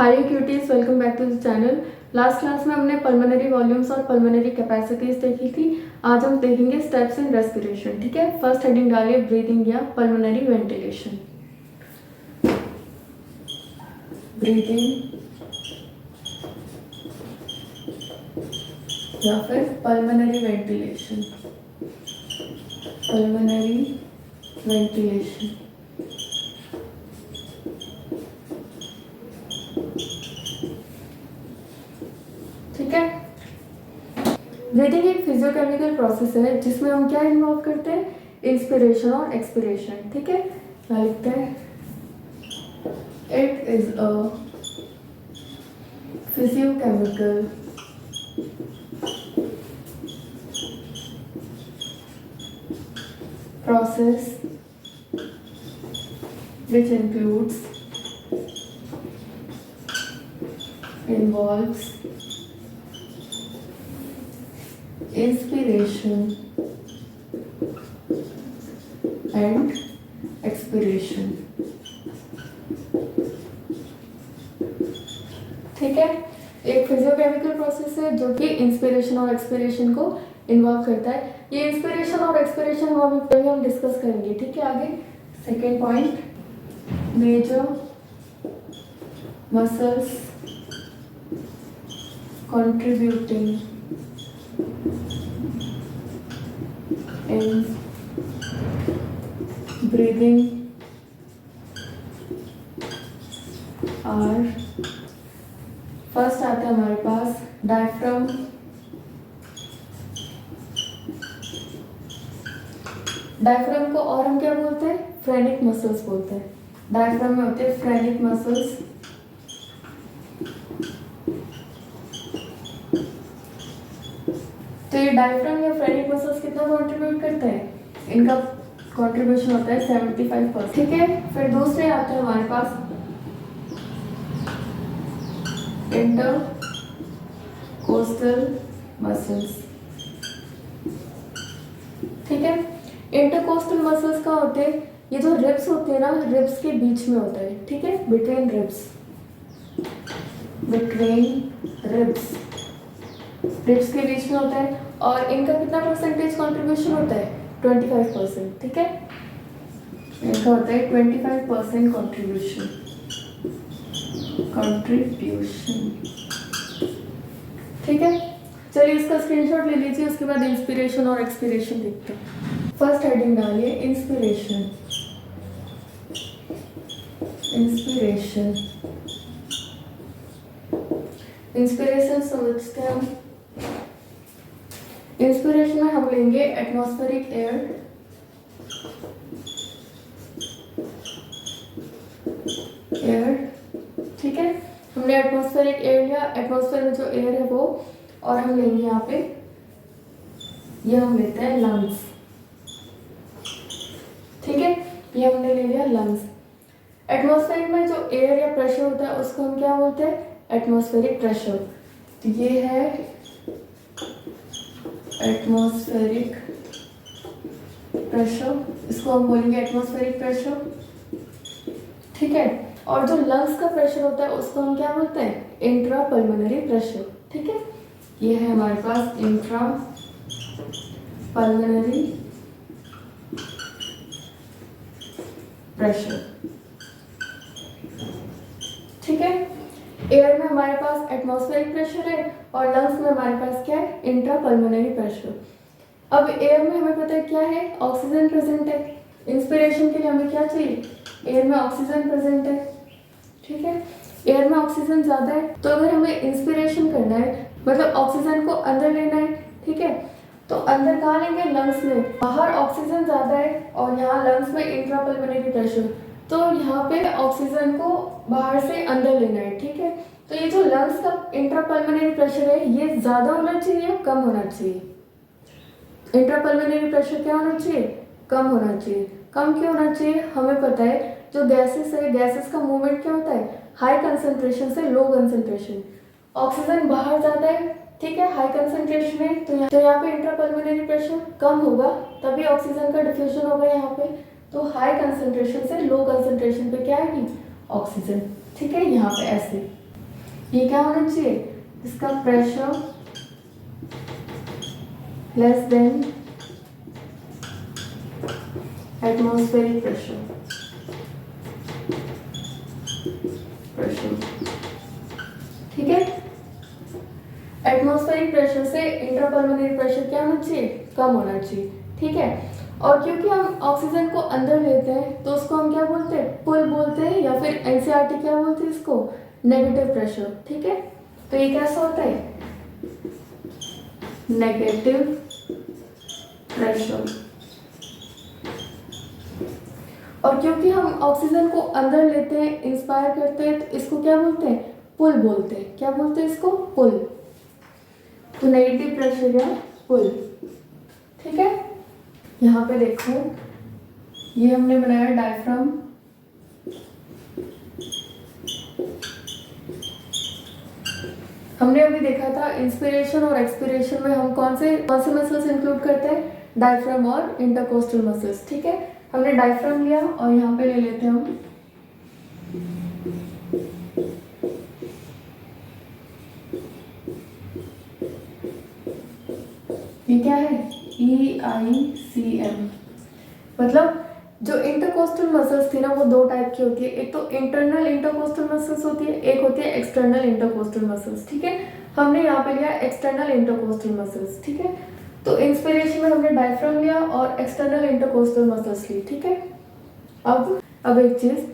Hi cuties, welcome back to the channel. Last class में हमने pulmonary volumes और pulmonary capacities देखी थी। आज हम देखेंगे स्टेप्स इन रेस्पिरेशन। ठीक है, फर्स्ट हेडिंग डालिए ब्रीदिंग या पल्मोनरी वेंटिलेशन। ब्रीदिंग या फिर पल्मोनरी वेंटिलेशन। Pulmonary ventilation. ठीक है, ब्रीदिंग एक फिजियोकेमिकल प्रोसेस है जिसमें हम क्या इन्वॉल्व करते हैं, इंस्पिरेशन और एक्सपिरेशन। ठीक है, क्या लिखते हैं, it is a physiochemical process which involves inspiration and expiration। ठीक है, एक फिजियोकेमिकल प्रोसेस है जो कि इंस्पिरेशन और एक्सपिरेशन को इन्वॉल्व करता है। ये इंस्पिरेशन और एक्सपिरेशन हम डिस्कस करेंगे। ठीक है, आगे second point, major muscles contributing in breathing are, first आता है हमारे पास डायफ्राम। डायफ्राम को और हम क्या बोलते हैं, फ्रेनिक मसल्स बोलते हैं। डायफ्राम में होते हैं फ्रेनिक मसल्स। तो ये डायफ्राम या फ्रेनिक मसल्स कितना कंट्रीब्यूट करते हैं, इनका कंट्रीब्यूशन होता है 75%। ठीक है, फिर दूसरे आते हैं हमारे पास इंटरकोस्टल मसल्स। ठीक है, इंटरकोस्टल मसल्स का होते हैं, ये जो रिब्स होते हैं ना, रिब्स के बीच में होता है। ठीक है, बिटवीन रिब्स, रिब्स के बीच में होता है। और इनका कितना परसेंटेज कंट्रीब्यूशन होता है, 25%। ठीक है, इनका होता है 25% कंट्रीब्यूशन। ठीक है, चलिए इसका स्क्रीनशॉट ले लीजिए, उसके बाद इंस्पिरेशन और एक्सपिरेशन देखते हैं। फर्स्ट हेडिंग डालिए इंस्पिरेशन। इंस्पिरेशन समझते हैं हम। इंस्पिरेशन में हम लेंगे एटमॉस्फेरिक एयर। ठीक है, हमने एटमॉस्फेरिक एयर लिया, एटमॉस्फेयर में जो एयर है वो, और हम लेंगे यहाँ पे, ये हम लेते हैं लंग्स। ठीक है, ये हमने ले लिया लंग्स। एटमॉस्फेयर में जो एयर या प्रेशर होता है उसको हम क्या बोलते हैं, एटमॉस्फेरिक प्रेशर। तो ये है एटमॉस्फेरिक प्रेशर, इसको हम बोलेंगे एटमॉस्फेरिक प्रेशर। ठीक है, और जो लंग्स का प्रेशर होता है उसको हम क्या बोलते हैं, इंट्रा पल्मोनरी प्रेशर। ठीक है, ये है हमारे पास इंट्रा पल्मोनरी प्रेशर। ठीक है, एयर में हमारे पास एटमॉस्फेरिक प्रेशर है और लंग्स में हमारे पास क्या है, इंट्रा पल्मोनरी प्रेशर। अब एयर में हमें पता है क्या है, ऑक्सीजन प्रेजेंट है। इंस्पिरेशन के लिए हमें क्या चाहिए, एयर में ऑक्सीजन प्रेजेंट है। ठीक है, एयर में ऑक्सीजन ज़्यादा है, तो अगर हमें इंस्पिरेशन करना है, मतलब ऑक्सीजन को अंदर लेना है, ठीक है, तो अंदर कहाँ लेंगे, लंग्स में। बाहर ऑक्सीजन ज़्यादा है और यहाँ लंग्स में इंट्रा पल्मोनरी प्रेशर, तो यहाँ पे ऑक्सीजन को बाहर से अंदर लेना है। ठीक है, तो ये जो लंग्स का इंट्रा पल्मोनरी प्रेशर है, ये ज़्यादा होना चाहिए या कम होना चाहिए, इंट्रा पल्मोनरी प्रेशर क्या होना चाहिए, कम होना चाहिए। कम क्यों होना चाहिए, हमें पता है जो गैसेस है, गैसेस का मूवमेंट क्या होता है, हाई कंसंट्रेशन से लो कंसंट्रेशन। ऑक्सीजन बाहर ज़्यादा है, ठीक है, हाई कंसंट्रेशन है, तो यहाँ पे इंट्रा पल्मोनरी प्रेशर कम होगा, तभी ऑक्सीजन का डिफ्यूजन होगा यहाँ पे। तो हाई कंसंट्रेशन से लो कंसंट्रेशन पे क्या आएगी, ऑक्सीजन। ठीक है, यहाँ पे ऐसे। ये क्या होना चाहिए, इसका pressure less than atmospheric pressure. ठीक है, एटमॉस्फेरिक प्रेशर से इंट्रापल्मोनरी प्रेशर क्या होना चाहिए, कम होना चाहिए। ठीक है, और क्योंकि हम ऑक्सीजन को अंदर लेते हैं तो उसको हम क्या बोलते हैं, पुल बोलते हैं, या फिर एनसीईआरटी क्या बोलते हैं इसको, नेगेटिव प्रेशर। ठीक है, तो ये कैसा होता है, नेगेटिव प्रेशर। और क्योंकि हम ऑक्सीजन को अंदर लेते हैं, इंस्पायर करते हैं, तो इसको क्या बोलते हैं, पुल बोलते हैं। क्या बोलते हैं इसको, पुल। तो नेगेटिव प्रेशर या पुल। ठीक है, यहाँ पे देखो ये हमने बनाया डायफ्राम। हमने अभी देखा था इंस्पिरेशन और एक्सपिरेशन में हम कौन से मसल्स इंक्लूड करते हैं, डायफ्राम और इंटरकोस्टल मसल्स। ठीक है, हमने डायफ्राम लिया और यहाँ पे ले लेते हैं हम ये क्या है, EICM। मतलब जो इंटरकोस्टल मसल्स थी ना वो दो टाइप की होती है, एक तो इंटरनल इंटरकोस्टल मसल्स होती है, एक होती है एक्सटर्नल इंटरकोस्टल मसल्स। ठीक है, हमने यहाँ पे लिया एक्सटर्नल इंटरकोस्टल मसल्स। ठीक है, तो इंस्पिरेशन में हमने डायफ्राम लिया और एक्सटर्नल इंटरकोस्टल मसल्स ली। ठीक है, अब एक चीज,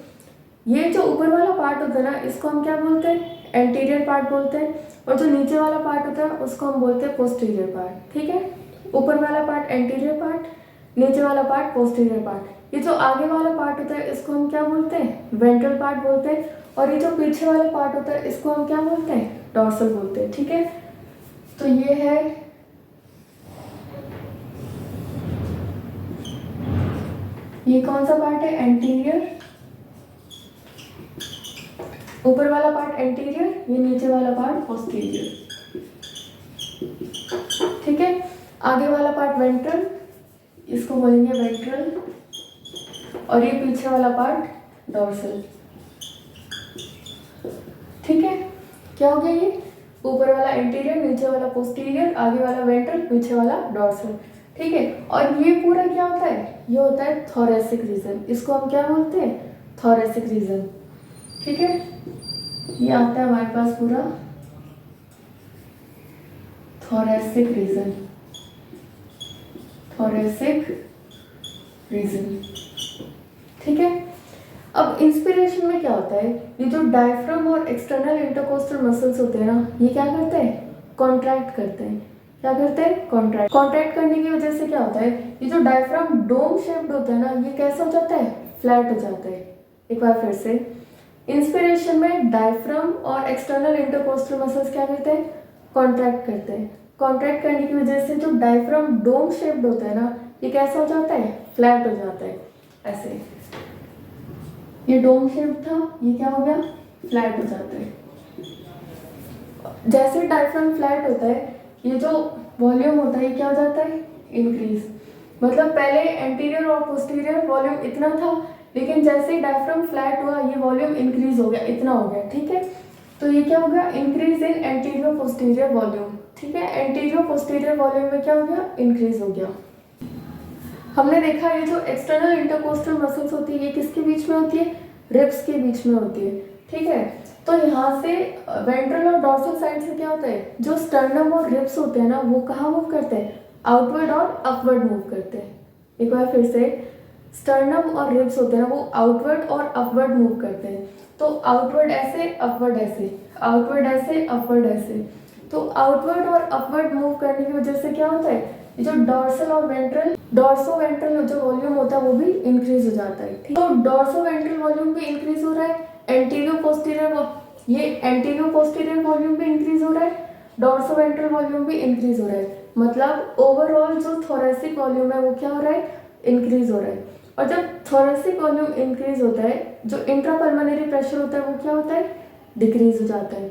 ये जो ऊपर वाला पार्ट होता है ना इसको हम क्या बोलते हैं, एंटीरियर पार्ट बोलते हैं, और जो नीचे वाला पार्ट होता है उसको हम बोलते हैं पोस्टीरियर पार्ट। ठीक है, ऊपर वाला पार्ट एंटीरियर पार्ट, नीचे वाला पार्ट पोस्टीरियर पार्ट। ये जो आगे वाला पार्ट होता है इसको हम क्या बोलते हैं, वेंट्रल पार्ट बोलते हैं, और ये जो पीछे वाला पार्ट होता है इसको हम क्या बोलते हैं, डॉर्सल बोलते हैं। ठीक है, तो ये है ये कौन सा पार्ट है, एंटीरियर। ऊपर वाला पार्ट एंटीरियर, ये नीचे वाला पार्ट पोस्टीरियर। ठीक है, आगे वाला पार्ट वेंट्रल, इसको बोलेंगे वेंट्रल, और ये पीछे वाला पार्ट डॉर्सल। ठीक है, क्या हो गया, ये ऊपर वाला एंटीरियर, नीचे वाला पोस्टीरियर, आगे वाला वेंट्रल, पीछे वाला डॉर्सल। ठीक है, और ये पूरा क्या होता है, ये होता है थोरेसिक रीजन। इसको हम क्या बोलते हैं, थोरेसिक रीजन। ठीक है, ये आता है हमारे पास पूरा थोरेसिक रीजन, थोरेसिक रीजन। ठीक है, अब इंस्पिरेशन में क्या होता है, ये जो डायफ्राम और एक्सटर्नल इंटरकोस्टल मसल्स होते हैं ना ये क्या करते हैं, कॉन्ट्रैक्ट करते हैं। क्या करते हैं, कॉन्ट्रैक्ट करने की वजह से क्या होता है, ये जो डायफ्राम डोम शेप्ड होता है ना ये कैसा हो जाता है, फ्लैट हो जाता है। एक बार फिर से, इंस्पिरेशन में डायफ्राम और एक्सटर्नल इंटरकोस्टल मसल्स क्या करते हैं, कॉन्ट्रैक्ट करते हैं। कॉन्ट्रैक्ट करने की वजह से जो डायफ्राम डोम शेप्ड होता है ना ये कैसा हो जाता है, फ्लैट हो जाता है। ऐसे ये डोम शेप था, ये क्या हो गया, फ्लैट हो जाता है। जैसे डायफ्राम फ्लैट होता है ये जो वॉल्यूम होता है ये क्या हो जाता है, इंक्रीज। मतलब पहले एंटीरियर और पोस्टीरियर वॉल्यूम इतना था, लेकिन जैसे ही डायफ्राम फ्लैट हुआ ये वॉल्यूम इंक्रीज हो गया, इतना हो गया। ठीक है, तो ये क्या हो गया, increase in anterior posterior volume. ठीक है, एंटीरियर पोस्टीरियर वॉल्यूम में क्या हो गया, इंक्रीज हो गया। हमने देखा ये जो एक्सटर्नल इंटरकोस्टल मसल्स होती है ये किसके बीच में होती है, रिब्स के बीच में होती है। ठीक है, तो यहाँ से वेंट्रल और डॉर्सल साइड से क्या होता है, जो स्टर्नम और रिब्स होते हैं ना वो कहाँ मूव करते हैं, आउटवर्ड और अपवर्ड मूव करते हैं। एक बार फिर से, स्टर्नम और रिब्स होते हैं ना वो आउटवर्ड और अपवर्ड मूव करते हैं। तो आउटवर्ड ऐसे, अपवर्ड ऐसे, आउटवर्ड ऐसे, अपवर्ड ऐसे। तो आउटवर्ड और अपवर्ड मूव करने की वजह से क्या होता है, ये जो डॉर्सल और वेंट्रल, डॉर्सो वेंट्रल जो वॉल्यूम होता है वो भी इंक्रीज हो जाता है। ठीक, तो डॉर्सो वेंट्रल वॉल्यूम भी इंक्रीज हो रहा है, एंटीरियर पोस्टीरियर ये एंटीरियर पोस्टीरियर वॉल्यूम भी इंक्रीज हो रहा है, डॉर्सो वेंट्रल वॉल्यूम भी इंक्रीज हो रहा है। मतलब ओवरऑल जो थोरेसिक वॉल्यूम है वो क्या हो रहा है, इंक्रीज हो रहा है। और जब थोरेसिक वॉल्यूम इंक्रीज होता है जो इंट्रापल्मोनरी प्रेशर होता है वो क्या होता है, डिक्रीज हो जाता है।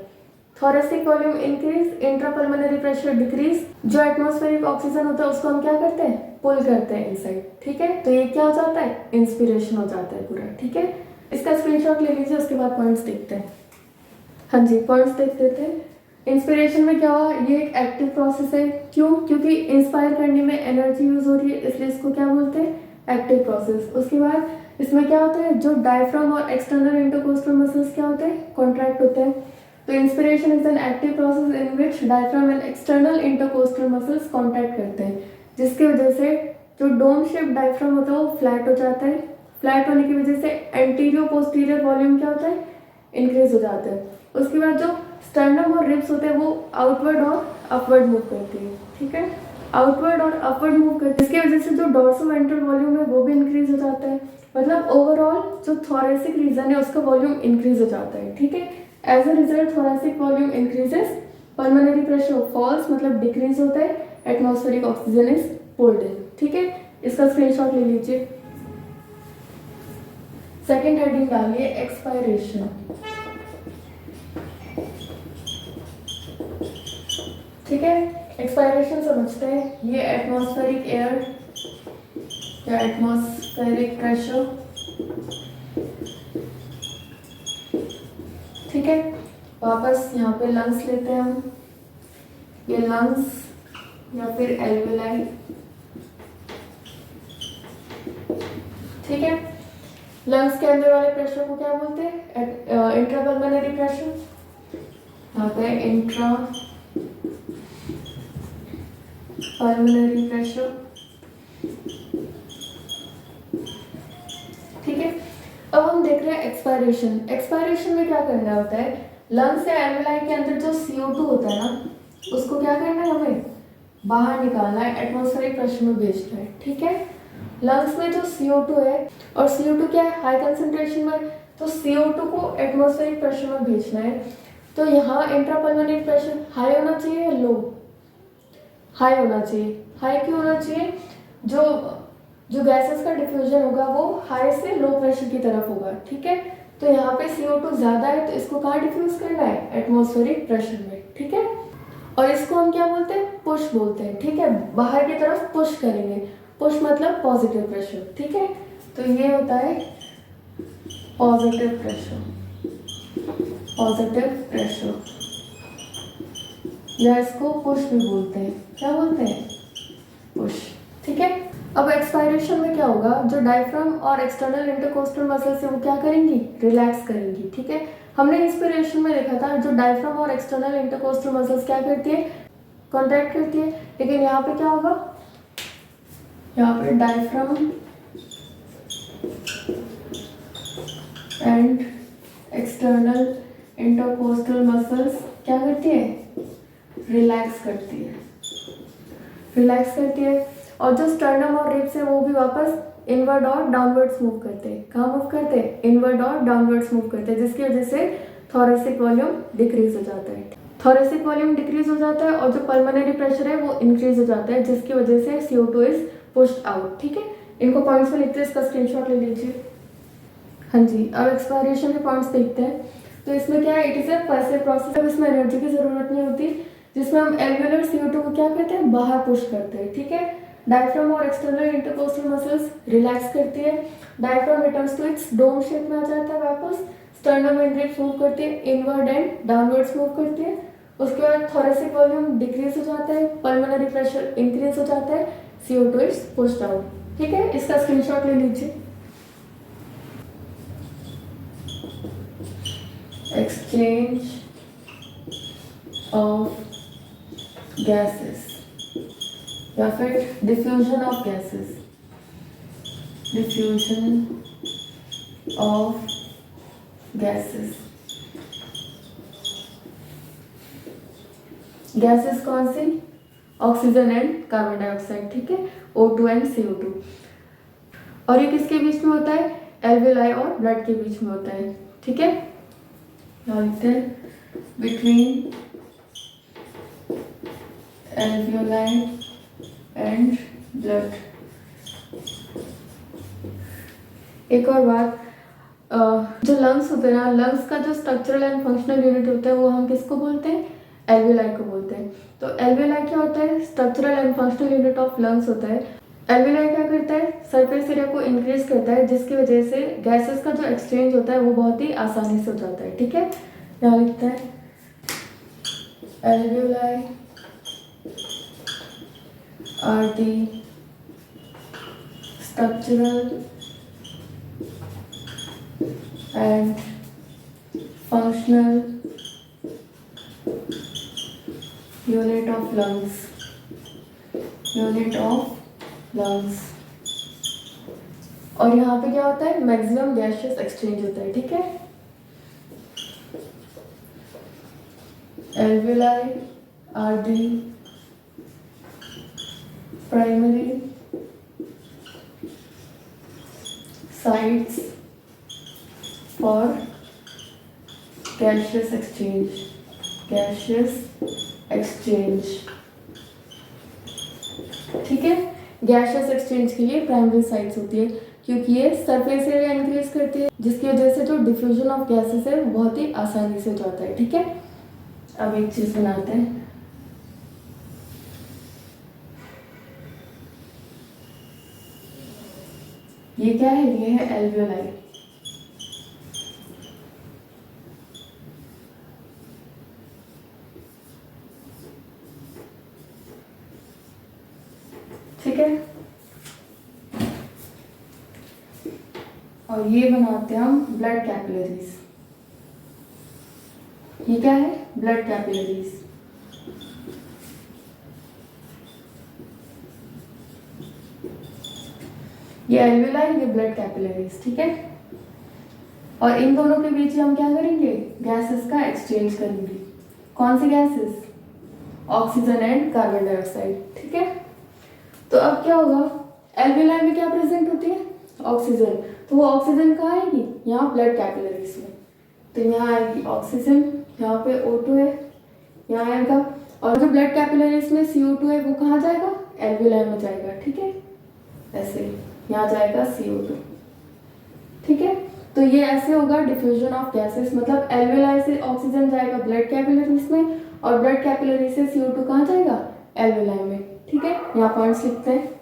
Thoracic volume increase, intrapulmonary pressure decrease, जो एटमॉस्फेरिक ऑक्सीजन होता है उसको हम क्या करते हैं, पुल करते हैं इनसाइड। ठीक है, तो ये क्या हो जाता है, इंस्पिरेशन हो जाता है पूरा। ठीक है, इसका स्क्रीनशॉट ले लीजिए, उसके बाद पॉइंट्स देखते हैं। हाँ जी, पॉइंट्स देख लेते हैं। इंस्पिरेशन में क्या हुआ, ये एक एक्टिव प्रोसेस है। क्यों? क्योंकि इंस्पायर करने में एनर्जी यूज हो रही है, इसलिए इसको क्या बोलते हैं, एक्टिव प्रोसेस। उसके बाद इसमें क्या होता है, जो डायफ्राम और एक्सटर्नल इंटरकोस्टल मसल्स क्या होते हैं, कॉन्ट्रैक्ट होते हैं। तो inspiration is an active process in which diaphragm and external intercostal muscles contract करते हैं, जिसकी वजह से जो डोम शेप डायफ्राम होता है वो फ्लैट हो जाता है। फ्लैट होने की वजह से एंटीरियर पोस्टीरियर वॉल्यूम क्या होता है, इंक्रीज हो जाता है। उसके बाद जो स्टर्नम और रिब्स होते हैं वो आउटवर्ड और अपवर्ड मूव करती है, ठीक है, आउटवर्ड और अपवर्ड मूव करती है। इसकी वजह से जो डोर्सोवेंट्रल वॉल्यूम है वो भी इंक्रीज हो जाता है। मतलब ओवरऑल जो थोरेसिक रीजन है उसका वॉल्यूम इंक्रीज हो जाता है, ठीक है। As a result thoracic volume increases, pulmonary pressure falls मतलब डिक्रीज होता है, atmospheric oxygen is pulled in, ठीक है। इसका स्क्रीनशॉट ले लीजिए। सेकेंड हेडिंग डालिए एक्सपायरेशन, ठीक है। एक्सपायरेशन समझते हैं, ये एटमॉस्फेरिक एयर या एटमॉस्फेरिक प्रेशर, ठीक है। वापस यहाँ पे लंग्स लेते हैं हम, ये लंग्स या फिर एल्वेलाई, ठीक है। लंग्स के अंदर वाले प्रेशर को क्या बोलते हैं, इंट्रापल्मोनरी प्रेशर। यहाँ पे इंट्रा पल्मोनरी प्रेशर, ठीक है। अब हम देख रहे हैं एक्सपायरेशन। एक्सपायरेशन में क्या करना होता है, लंग्स या एल्वेलाई के अंदर जो CO2 होता है ना, उसको क्या करना है, हमें बाहर निकालना है, एटमॉस्फेरिक प्रेशर में भेजना है, ठीक है। लंग्स में जो CO2 है, और CO2 क्या है, हाई कंसंट्रेशन में, तो CO2 को एटमॉस्फेरिक प्रेशर में भेजना है। तो यहाँ इंट्रापल्मोनरी प्रेशर हाई होना चाहिए या लो, हाई होना चाहिए। हाई क्यों होना चाहिए, जो गैसेस का डिफ्यूजन होगा वो हाई से लो प्रेशर की तरफ होगा, ठीक है। तो यहाँ पे CO2 ज्यादा है, तो इसको कहाँ डिफ्यूज करना है, एटमॉस्फेरिक प्रेशर में, ठीक है। और इसको हम क्या बोलते हैं, पुश बोलते हैं, ठीक है। बाहर की तरफ पुश करेंगे, पुश मतलब पॉजिटिव प्रेशर, ठीक है। तो ये होता है पॉजिटिव प्रेशर, पॉजिटिव प्रेशर, या इसको पुश भी बोलते हैं, क्या बोलते हैं, पुश, ठीक है। अब एक्सपायरेशन में क्या होगा, जो डायफ्राम और एक्सटर्नल इंटरकोस्टल मसल्स है वो क्या करेंगी, रिलैक्स करेंगी, ठीक है। हमने इंस्पिरेशन में देखा था जो डायफ्राम और एक्सटर्नल इंटरकोस्टल मसल्स क्या करती है, कॉन्ट्रैक्ट करती है। लेकिन यहाँ पे क्या होगा, यहाँ पे diaphragm and external intercostal muscles क्या करती है, रिलैक्स करती है, रिलैक्स करती है। और जो स्टर्नम और रिब्स है वो भी वापस इनवर्ड और डाउनवर्ड्स मूव करते हैं। कहाँ मूव करते हैं, इनवर्ड और डाउनवर्ड्स मूव करते हैं, जिसकी वजह से थोरेसिक वॉल्यूम डिक्रीज हो जाता है। थोरेसिक वॉल्यूम डिक्रीज हो जाता है और जो पल्मोनरी प्रेशर है वो इंक्रीज हो जाता है, जिसकी वजह से CO2 इज पुश्ड आउट, ठीक है। इनको पॉइंट्स में लिखते हैं, इसका स्क्रीनशॉट ले लीजिए। हाँ जी, अब एक्सपायरेशन के पॉइंट्स देखते हैं। तो इसमें क्या है, it is a passive process, अब इसमें एनर्जी की जरूरत नहीं होती, जिसमें हम एल्वेलर CO2 को क्या करते हैं, बाहर पुश करते हैं, ठीक है। डायफ्राम और एक्सटर्नल इंटरकोस्टल मसल्स रिलैक्स करती है, diaphragm returns to its dome shape में आ जाता है वापस, स्टर्नम एंड रिब्स मूव करती है, इनवर्ड एंड डाउनवर्ड्स मूव करती है। उसके बाद थोरेसिक वॉल्यूम डिक्रीज हो जाता है, पल्मोनरी प्रेशर इंक्रीज हो जाता है, CO2 इज पुश्ड आउट, ठीक है। इसका स्क्रीनशॉट ले लीजिए। एक्सचेंज ऑफ गैसेस या फिर diffusion of gases, diffusion of gases. Gases कौन सी, ऑक्सीजन एंड कार्बन डाइऑक्साइड, ठीक है, O2 एंड CO2। और ये किसके बीच में होता है, एल्वेलाई और ब्लड के बीच में होता है, ठीक है। लिखते हैं बिटवीन एल्वेलाई एंड ब्लड। एक और बात, जो लंग्स होते हैं ना, लंग्स का जो स्ट्रक्चरल एंड फंक्शनल यूनिट होता है वो हम किसको बोलते हैं, एल्वेलाई को बोलते हैं। तो एल्वेलाई क्या होता है, structural and functional unit of lungs होता है। एल्वेलाई क्या करता है, सरफेस एरिया को इंक्रीज करता है, जिसकी वजह से गैसेस का जो एक्सचेंज होता है वो बहुत ही आसानी से हो जाता है, ठीक है। यहाँ लिखते हैं alveoli are the structural and functional unit of lungs. और यहाँ पे क्या होता है, मैक्सिमम गैसियस एक्सचेंज होता है, ठीक है। alveoli are the primary sites for gaseous exchange, ठीक है। गैसियस एक्सचेंज के लिए प्राइमरी साइट्स होती है क्योंकि ये सरफेस एरिया इंक्रीज करती है, जिसकी वजह से जो डिफ्यूजन ऑफ गैसेस है वो बहुत ही आसानी से जाता है, ठीक है। अब एक चीज बनाते हैं, ये क्या है, ये है alveoli। ठीक है, और ये बनाते हैं हम ब्लड कैपिलरीज। ये क्या है, ब्लड कैपिलरीज। ये alveoli, ये ब्लड कैपिलरीज, ठीक है। और इन दोनों के बीच हम क्या करेंगे, गैसेस का एक्सचेंज करेंगे। कौन सी gases, oxygen and carbon dioxide, ठीक है। तो अब क्या होगा, alveoli में क्या प्रेजेंट होती है, ऑक्सीजन। तो वो ऑक्सीजन कहाँ आएगी, यहाँ ब्लड कैपिलरीज में। तो यहाँ आएगी ऑक्सीजन, यहाँ पे O2 है, यहाँ आएगा। और जो ब्लड कैपिलरीज में CO2 है वो कहाँ जाएगा, alveoli में जाएगा, ठीक है। ऐसे यहाँ जाएगा CO2, ठीक है। तो ये ऐसे होगा डिफ्यूजन ऑफ गैसेस, मतलब alveoli से ऑक्सीजन जाएगा ब्लड कैपिलरीज में और ब्लड कैपिलरी से CO2 कहाँ जाएगा, alveoli में, ठीक है। यहाँ पॉइंट्स लिखते हैं।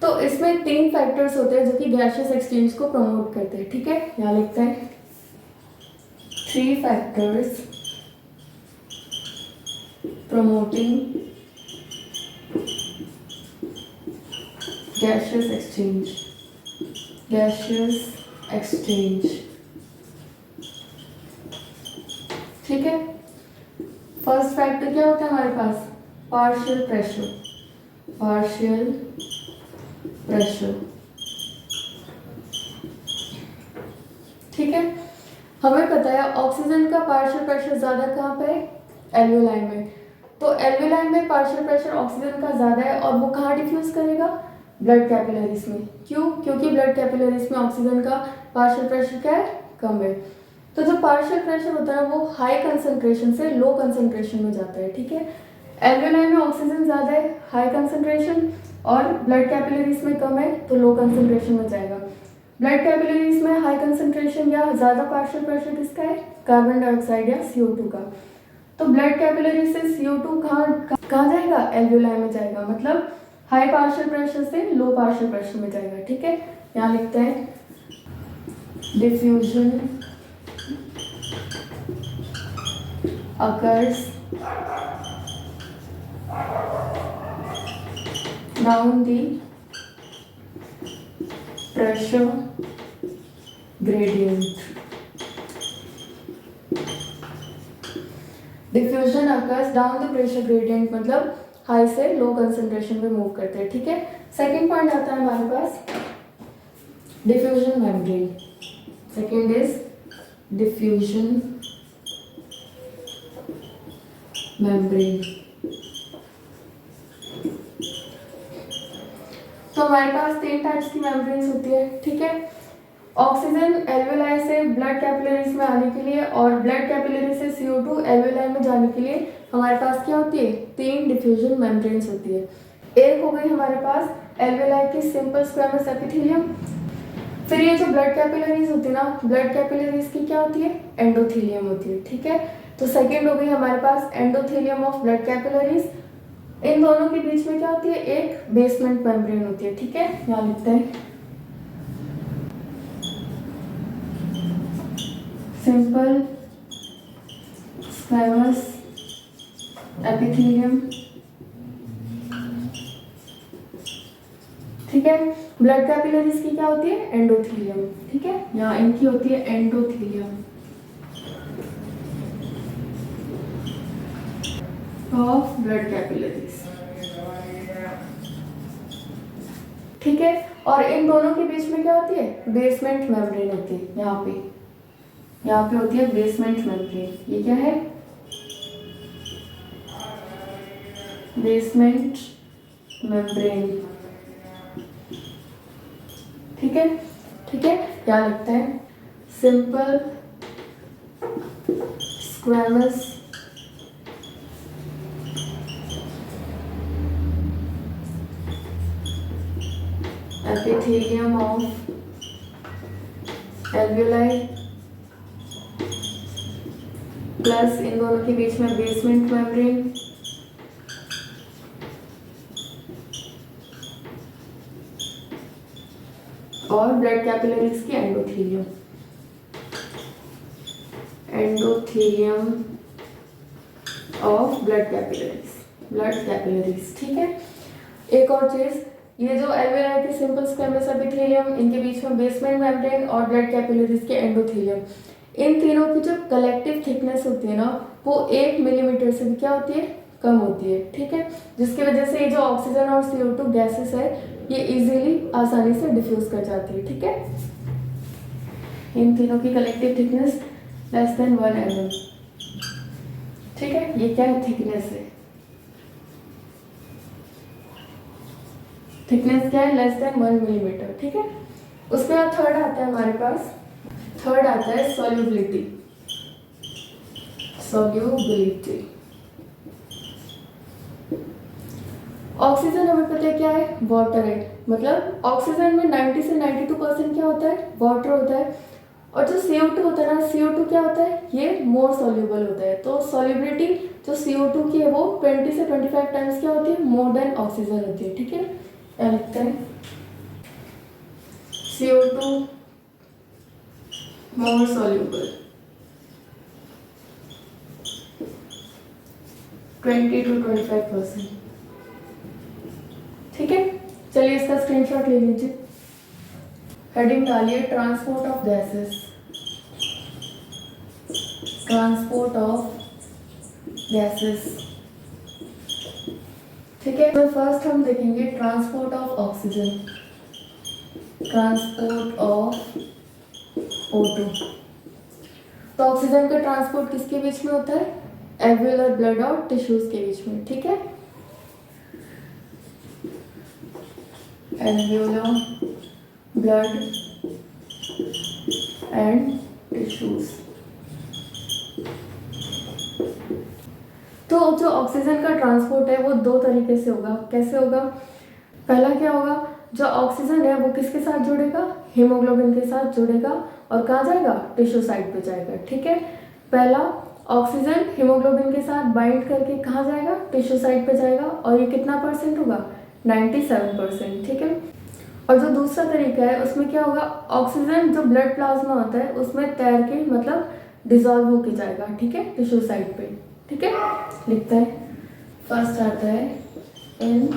तो इसमें 3 फैक्टर्स होते हैं जो कि गैसियस एक्सचेंज को प्रमोट करते हैं, ठीक है। यहाँ लिखते हैं 3 फैक्टर्स प्रमोटिंग गैसियस एक्सचेंज, ठीक है। फर्स्ट फैक्टर क्या होता है हमारे पास, पार्शियल प्रेशर, ठीक है। हमें पता है ऑक्सीजन का पार्शियल प्रेशर ज्यादा कहाँ पे है, alveoli में। तो alveoli में पार्शियल प्रेशर ऑक्सीजन का ज्यादा है और वो कहाँ डिफ्यूज करेगा, ब्लड कैपिलरीज में। क्यों, क्योंकि ब्लड कैपिलरीज में ऑक्सीजन का पार्शियल प्रेशर क्या है, कम है। तो जो पार्शियल प्रेशर होता है वो हाई कंसंट्रेशन से लो कंसंट्रेशन में जाता है, ठीक है। alveoli में ऑक्सीजन ज्यादा है, हाई कंसंट्रेशन, और ब्लड कैपिलरीज में कम है तो लो कंसंट्रेशन में जाएगा। ब्लड कैपिलरीज में हाई कंसंट्रेशन या ज्यादा पार्शियल प्रेशर किसका है, कार्बन डाइऑक्साइड या CO2 का। तो ब्लड कैपिलरी से CO2 कहाँ जाएगा, alveoli में जाएगा, मतलब हाई पार्शियल प्रेशर से लो पार्शियल प्रेशर में जाएगा, ठीक है। यहाँ लिखते हैं diffusion occurs down the pressure gradient. Diffusion occurs down the pressure gradient, मतलब हाई से लो कंसंट्रेशन में मूव करते हैं, ठीक है। सेकेंड पॉइंट आता है हमारे पास diffusion membrane. Second is diffusion membrane. तो हमारे पास 3 टाइप्स की मेम्ब्रेन्स होती है, ठीक है। ऑक्सीजन alveoli से ब्लड कैपिलरीज में आने के लिए और ब्लड कैपिलरी से CO2 alveoli में जाने के लिए हमारे पास क्या होती है, 3 डिफ्यूजन मेम्ब्रेन्स होती है। एक हो गई हमारे पास alveoli की सिंपल स्क्वेमस एपिथेलियम। फिर ये जो ब्लड कैपिलरीज होती है ना, ब्लड कैपिलरीज की क्या होती है, एंडोथेलियम होती है, ठीक है। तो सेकेंड हो गई हमारे पास एंडोथेलियम ऑफ ब्लड कैपिलरीज। इन दोनों के बीच में क्या होती है, एक बेसमेंट मेम्ब्रेन होती है, ठीक है। यहाँ लिखते हैं सिंपल स्क्वैमस एपिथेलियम, ठीक है। ब्लड कैपिलरीज की क्या होती है? एंडोथेलियम, ठीक है। यहाँ इनकी होती है एंडोथेलियम ऑफ ब्लड कैपिलरीज, ठीक है। और इन दोनों के बीच में क्या होती है? बेसमेंट मेम्ब्रेन होती है। यहाँ पे होती है बेसमेंट मेम्ब्रेन। ये क्या है? बेसमेंट मेम्ब्रेन, ठीक है, ठीक है। क्या लगता है? Simple squamous epithelium of alveoli plus इन दोनों के बीच में बेसमेंट मेम्ब्रेन, और ब्लड कैपिलरीज की एंडोथेलियम ऑफ ब्लड कैपिलरीज, ठीक है। एक और चीज, ये जो एल्वेओलाई के सिंपल स्क्वैमस एपिथेलियम, इनके बीच में बेसमेंट मेम्ब्रेन और ब्लड कैपिलरीज के एंडोथेलियम, इन तीनों की जो कलेक्टिव थिकनेस होती है ना, वो 1 मिलीमीटर से भी क्या होती है? कम होती है, ठीक है। जिसकी वजह से ये जो ऑक्सीजन और CO2 गैसेस है, ये इजीली आसानी से डिफ्यूज कर जाती है, ठीक है। इन तीनों की collective thickness less than 1 mm, ठीक है। ये क्या थिकनेस है? थिकनेस क्या है? लेस देन 1 मिलीमीटर, ठीक है। उसके बाद थर्ड आता है हमारे पास, थर्ड आता है सॉल्युबिलिटी। ऑक्सीजन हमें पता है क्या है? वाटर है। मतलब ऑक्सीजन में 90 से 92% क्या होता है? वाटर होता है। और जो CO2 होता है ना, CO2 क्या होता है? ये मोर सॉल्युबल होता है। तो सॉल्युबिलिटी जो CO2 की है वो 20 से 25 टाइम्स क्या होती है? मोर देन ऑक्सीजन होती है, ठीक है। क्या लिखते हैं? CO2 मोर सॉल्युबल 20 to 25%, ठीक है। चलिए इसका स्क्रीनशॉट ले लीजिए। हेडिंग डालिए transport of gases, transport of gases, ठीक है। तो फर्स्ट हम देखेंगे transport of oxygen, transport of O2। तो ऑक्सीजन का ट्रांसपोर्ट किसके बीच में होता है? एल्वियोलर ब्लड और टिश्यूज के बीच में, ठीक है। Alveolar blood and tissues. तो जो ऑक्सीजन का ट्रांसपोर्ट है वो दो तरीके से होगा। कैसे होगा? पहला क्या होगा? जो ऑक्सीजन है वो किसके साथ जुड़ेगा? हीमोग्लोबिन के साथ जुड़ेगा और कहाँ जाएगा? टिश्यू साइड पे जाएगा, ठीक है। पहला ऑक्सीजन हीमोग्लोबिन के साथ बाइंड करके कहाँ जाएगा? टिश्यू साइड पे जाएगा। और ये कितना परसेंट होगा? 97%, ठीक है। और जो दूसरा तरीका है उसमें क्या होगा? ऑक्सीजन जो ब्लड प्लाज्मा होता है उसमें तैर के मतलब डिजॉल्व होके जाएगा, ठीक है, टिश्यू साइड पे, ठीक है। लिखता है फर्स्ट आता है इन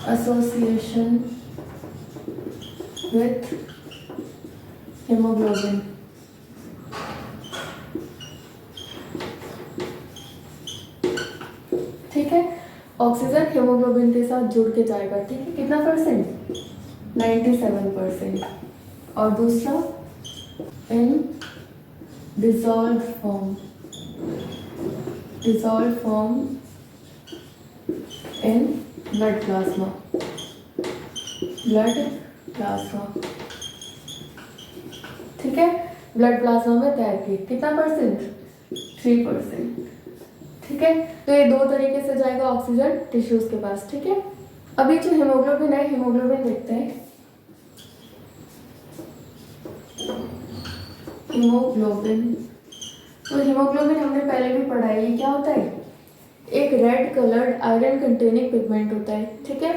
एसोसिएशन विथ हेमोग्लोबिन, ठीक है। ऑक्सीजन हेमोग्लोबिन के साथ जुड़ के जाएगा, ठीक है। कितना परसेंट? 97%। और दूसरा in dissolve form in blood plasma, ठीक है। ब्लड प्लाज्मा में तैर के कितना परसेंट? 3%, ठीक है। तो ये दो तरीके से जाएगा ऑक्सीजन टिश्यूज के पास, ठीक है। अभी जो हीमोग्लोबिन है, हीमोग्लोबिन देखते हैं। हीमोग्लोबिन, तो हीमोग्लोबिन हमने पहले भी पढ़ा है। ये क्या होता है? एक red coloured iron containing pigment होता है, ठीक है।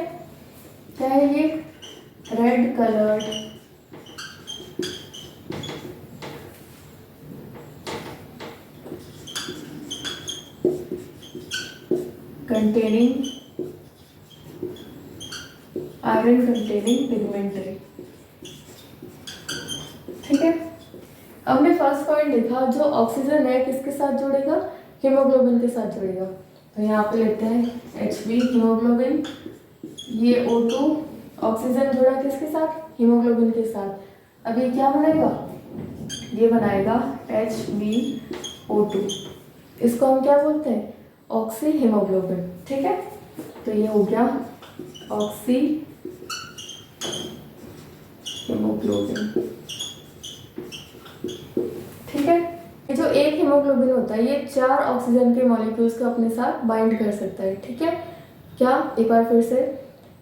क्या है ये? Red coloured containing iron containing pigmentary। ठीक है, हमने फर्स्ट पॉइंट देखा, जो ऑक्सीजन है किसके साथ जुड़ेगा, हीमोग्लोबिन के साथ जुड़ेगा। तो यहाँ पे लेते हैं Hb हीमोग्लोबिन, ये O2 ऑक्सीजन जुड़ा किसके साथ, हीमोग्लोबिन के साथ। अब ये क्या बनाएगा, ये बनाएगा HbO2, इसको हम क्या बोलते हैं, ऑक्सी हीमोग्लोबिन। ठीक है, तो ये हो गया ऑक्सी हीमोग्लोबिन। ठीक है, ये जो एक हीमोग्लोबिन होता है ये 4 ऑक्सीजन के मॉलिक्यूल्स को अपने साथ बाइंड कर सकता है। ठीक है, क्या, एक बार फिर से,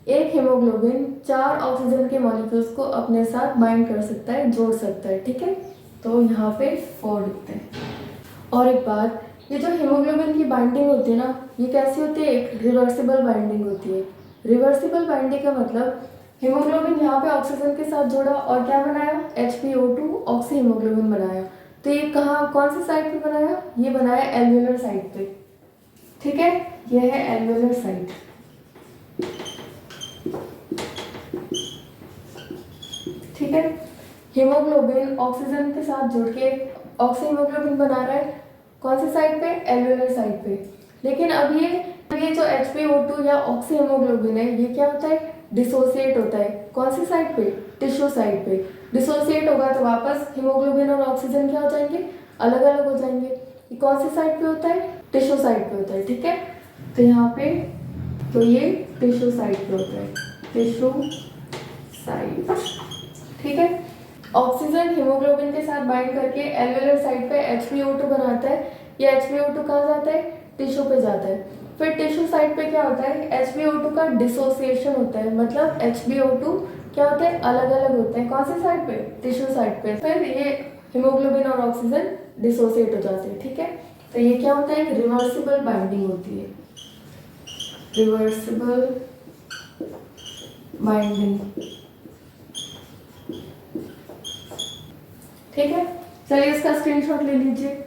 एक हीमोग्लोबिन 4 ऑक्सीजन के मॉलिक्यूल्स को अपने साथ बाइंड कर सकता है, जोड़ सकता है। ठीक है, तो यहाँ पे 4 लिखते हैं। और एक बात, ये जो हीमोग्लोबिन की बाइंडिंग होती है ना, ये कैसी होती है, एक रिवर्सिबल बाइंडिंग होती है। रिवर्सिबल बाइंडिंग का मतलब हीमोग्लोबिन यहाँ पे ऑक्सीजन के साथ जोड़ा और क्या बनाया, HbO2 ऑक्सी हीमोग्लोबिन बनाया। तो ये कहाँ, कौन सी साइड पे बनाया, ये बनाया एल्वेलर साइड पे। ठीक है, ये है एल्वेलर साइड। ठीक है, हीमोग्लोबिन ऑक्सीजन के साथ जुड़ के ऑक्सी हीमोग्लोबिन बना रहा है, कौन सी साइड पे, एल्वेलर साइड पे। लेकिन अब ये जो HbO2 या ऑक्सी हीमोग्लोबिन है, ये क्या होता है, डिसोसिएट होता है, कौन सी साइड पे, टिश्यू साइड पे। डिसोसिएट होगा तो वापस हीमोग्लोबिन और ऑक्सीजन क्या हो जाएंगे, अलग अलग हो जाएंगे। ये कौन सी साइड पे होता है, टिश्यू साइड पे होता है। ठीक है, तो यहाँ पे, तो ये टिश्यू साइड पे होता है, टिश्यू साइड। ठीक है, ऑक्सीजन हीमोग्लोबिन के साथ बाइंड करके एल्वेलर साइड पे HbO2 बनाता है। ये HbO2 कहाँ जाता है, टिश्यू पे जाता है। फिर टिश्यू साइड पे क्या होता है, HbO2 का डिसोसिएशन होता है, मतलब HbO2 क्या होते हैं, अलग अलग होते हैं, कौन सी साइड पे, टिश्यू साइड पे। फिर ये हीमोग्लोबिन और ऑक्सीजन डिसोसिएट हो जाते हैं। ठीक है, तो ये क्या होता है, रिवर्सिबल बाइंडिंग होती है, रिवर्सिबल बाइंडिंग। ठीक है, चलिए इसका स्क्रीनशॉट ले लीजिए।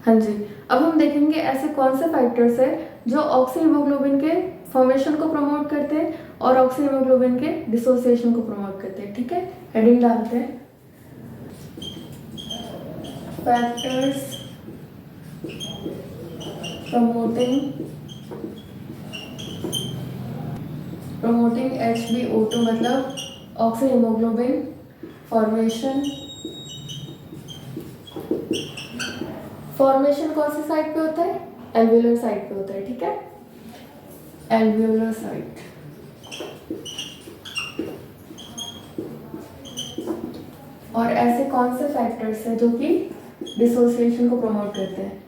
हाँ जी, अब हम देखेंगे ऐसे कौन से फैक्टर्स है जो ऑक्सी हीमोग्लोबिन के फॉर्मेशन को प्रमोट करते हैं और ऑक्सी हीमोग्लोबिन के डिसोसिएशन को प्रमोट करते हैं। ठीक है, हेडिंग डालते हैं, फैक्टर्स प्रमोटिंग HbO2 मतलब ऑक्सी हीमोग्लोबिन फॉर्मेशन। फॉर्मेशन कौन सी साइड पे होता है, एल्वेलर साइड पे होता है। ठीक है, एल्वेलर साइड। और ऐसे कौन से फैक्टर्स हैं जो कि डिसोसिएशन को प्रमोट करते हैं,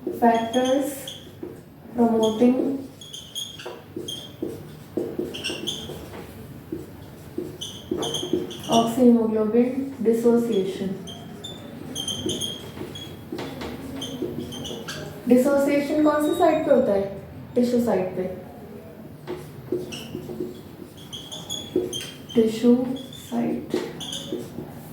factors promoting oxy haemoglobin dissociation. Dissociation कौन सी साइड पे होता है, टिश्यू साइड पे, टिश्यू साइड।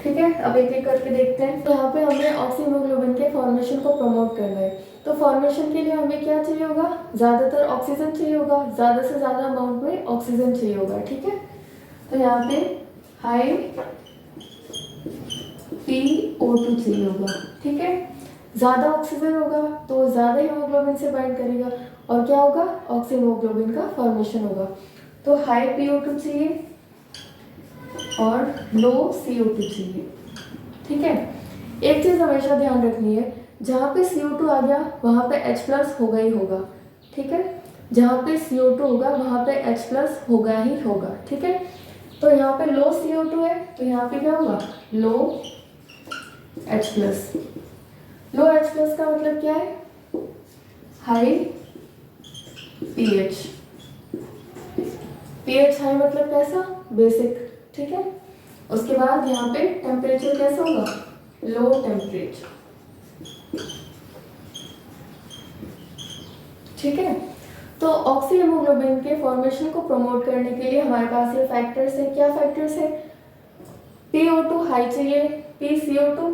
ठीक है, अब एक एक करके देखते हैं। तो यहाँ पे हमें ऑक्सी हीमोग्लोबिन के फॉर्मेशन को प्रमोट करना है। तो फॉर्मेशन के लिए हमें क्या चाहिए होगा, ज़्यादातर ऑक्सीजन चाहिए होगा, ज़्यादा से ज़्यादा अमाउंट में ऑक्सीजन चाहिए होगा। ठीक है, तो यहाँ पे हाई PO2 चाहिए होगा। ठीक है, ज़्यादा ऑक्सीजन होगा तो ज़्यादा हीमोग्लोबिन से बाइंड करेगा और क्या होगा, ऑक्सी हीमोग्लोबिन का फॉर्मेशन होगा। तो हाई PO2 चाहिए और लो CO2 चाहिए। ठीक है, एक चीज़ हमेशा ध्यान रखनी है, जहाँ पे CO2 आ गया वहाँ पे H+ होगा ही होगा। ठीक है, जहाँ पे CO2 होगा वहाँ पे H+ होगा ही होगा। ठीक है, तो यहाँ पे लो CO2 है तो यहाँ पे क्या होगा, लो H+। लो H+ का मतलब क्या है, हाई pH। pH हाई मतलब कैसा, बेसिक। ठीक है, उसके बाद यहाँ पे टेम्परेचर कैसा होगा, लो टेम्परेचर। ठीक है, तो ऑक्सी हीमोग्लोबिन के फॉर्मेशन को प्रमोट करने के लिए हमारे पास ये फैक्टर्स है। क्या फैक्टर्स है, PO2 हाई चाहिए, PCO2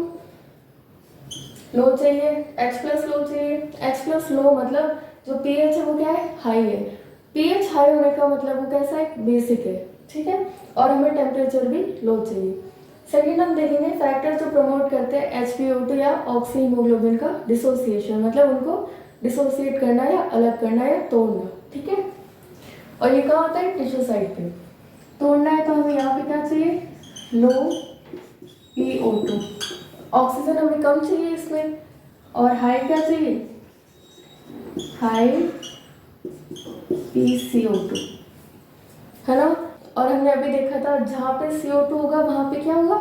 लो चाहिए, H+ लो चाहिए। H+ लो मतलब जो पीएच है वो क्या है, हाई है। पीएच हाई होने का मतलब वो कैसा है, बेसिक है, ठीक है। और हमें टेम्परेचर भी लो चाहिए। सेकेंड हम देखेंगे फैक्टर जो प्रमोट करते हैं HbO2 या ऑक्सी हीमोग्लोबिन का डिसोसिएशन, मतलब उनको डिसोसिएट करना या अलग करना या तोड़ना, ठीक है। और ये कहाँ होता है, टिश्यू साइड पे। तोड़ना है तो हमें यहाँ पे क्या चाहिए, लो PO2। ऑक्सीजन हमें कम चाहिए इसमें, और हाई क्या चाहिए, हाई PCO2, है ना। और हमने अभी देखा था जहाँ पे CO2 होगा वहाँ पे क्या होगा,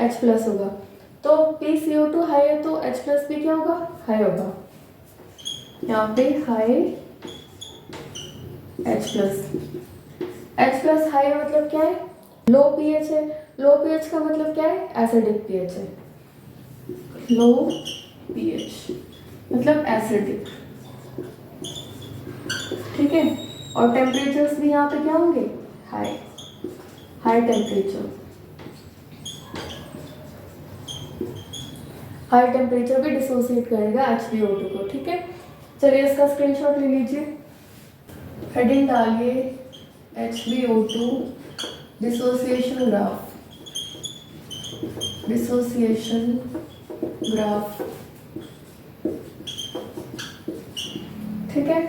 H+ होगा। तो PCO2 हाई है तो H+ भी क्या होगा, हाई होगा। यहाँ पे हाई H+ हाई मतलब क्या है, लो pH है। लो pH का मतलब क्या है, एसिडिक pH है। लो pH मतलब एसिडिक, ठीक है। और टेम्परेचर्स भी यहाँ पे क्या होंगे, हाई टेम्परेचर। हाई टेम्परेचर भी डिसोसिएट करेगा HbO2 को, ठीक है। चलिए इसका स्क्रीनशॉट ले लीजिए, हेडिंग डालिए HbO2 डिसोसिएशन ग्राफ, ठीक है।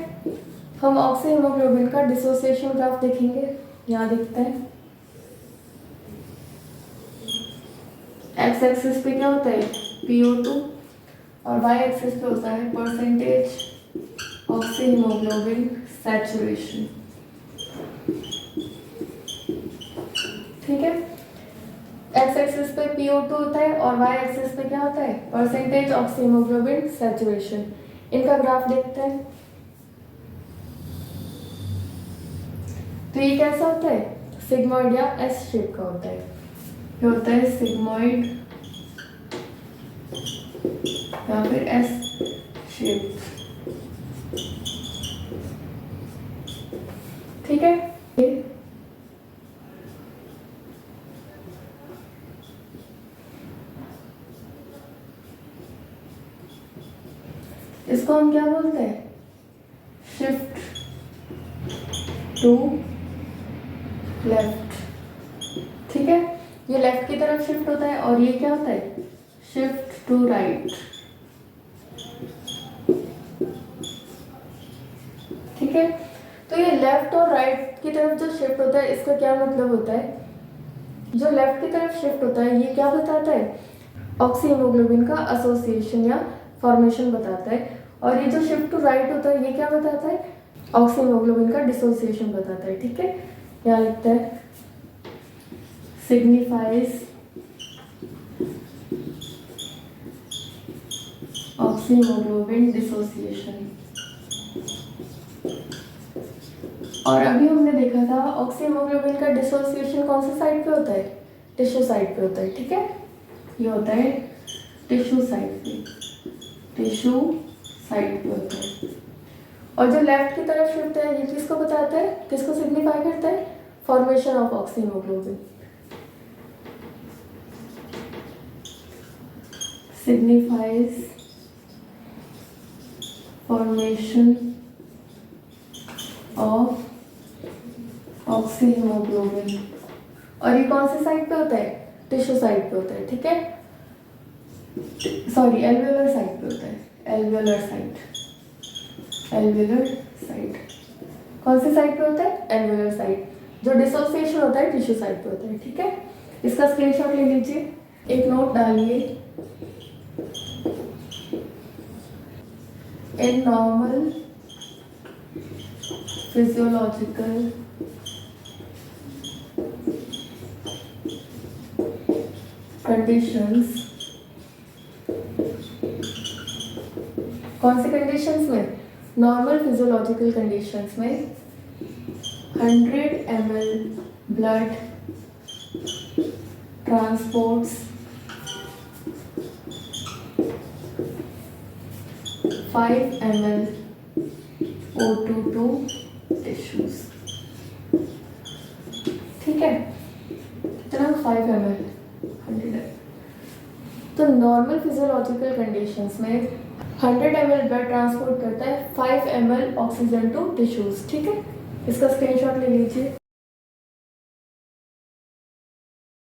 हम ऑक्सी हीमोग्लोबिन का डिसोसिएशन ग्राफ देखेंगे, यहाँ दिखता है। एक्स एक्सिस पे क्या होता है, PO2, और वाई एक्सिस पे होता है परसेंटेज ऑक्सी हीमोग्लोबिन सैचुरेशन, ठीक है। एक्स एक्सिस पे PO2 होता है और वाई एक्सिस पे क्या होता है, परसेंटेज ऑक्सी हीमोग्लोबिन सैचुरेशन। इनका ग्राफ देखते हैं। तो ये कैसा होता है, सिग्मॉइड या एस शेप का होता है। ये होता है सिग्मॉइड या फिर एस शेप, ठीक है। इसको हम क्या बोलते हैं, शिफ्ट टू लेफ्ट, ठीक है। ये लेफ्ट की तरफ शिफ्ट होता है और ये क्या होता है, शिफ्ट टू राइट, ठीक है। तो ये लेफ्ट और राइट की तरफ जो शिफ्ट होता है इसका क्या मतलब होता है, जो लेफ्ट की तरफ शिफ्ट होता है ये क्या बताता है, ऑक्सी हीमोग्लोबिन का एसोसिएशन या फॉर्मेशन बताता है। और ये जो शिफ्ट टू राइट होता है ये क्या बताता है, ऑक्सी हीमोग्लोबिन का डिसोसिएशन बताता है, ठीक है। यहाँ लिखता है सिग्निफाइज ऑक्सी हीमोग्लोबिन डिसोसिएशन। और अभी हमने देखा था ऑक्सी हीमोग्लोबिन का डिसोसिएशन कौन सी साइड पे होता है, टिश्यू साइड पे होता है, ठीक है। ये होता है टिश्यू साइड पे होता है। और जो लेफ्ट की तरफ शिफ्ट है ये किसको बताता है, किसको सिग्निफाई करता है, formation of oxy haemoglobin, signifies formation of oxy haemoglobin. और ये कौन से साइड पे होता है, टिश्यू साइड पे होता है, ठीक है। सॉरी एल्वेलर साइड पे होता है, एल्वेलर साइड। कौन सी साइड पे होता है, एल्वेलर साइड। जो डिसोसिएशन होता है टिश्यू साइड पे होता है, ठीक है। इसका स्क्रीनशॉट ले लीजिए, एक नोट डालिए, इन नॉर्मल फिजियोलॉजिकल कंडीशंस, कौन से कंडीशंस में, नॉर्मल फिजियोलॉजिकल कंडीशंस में 100 ml blood transports 5 ml O2 to tissues, ठीक है। कितना, 5 ml 100 ml। तो नॉर्मल फिजियोलॉजिकल कंडीशंस में 100 ml ब्लड ट्रांसपोर्ट करता है 5 ml ऑक्सीजन टू टिश्यूज। ठीक है, इसका स्क्रीनशॉट ले लीजिए।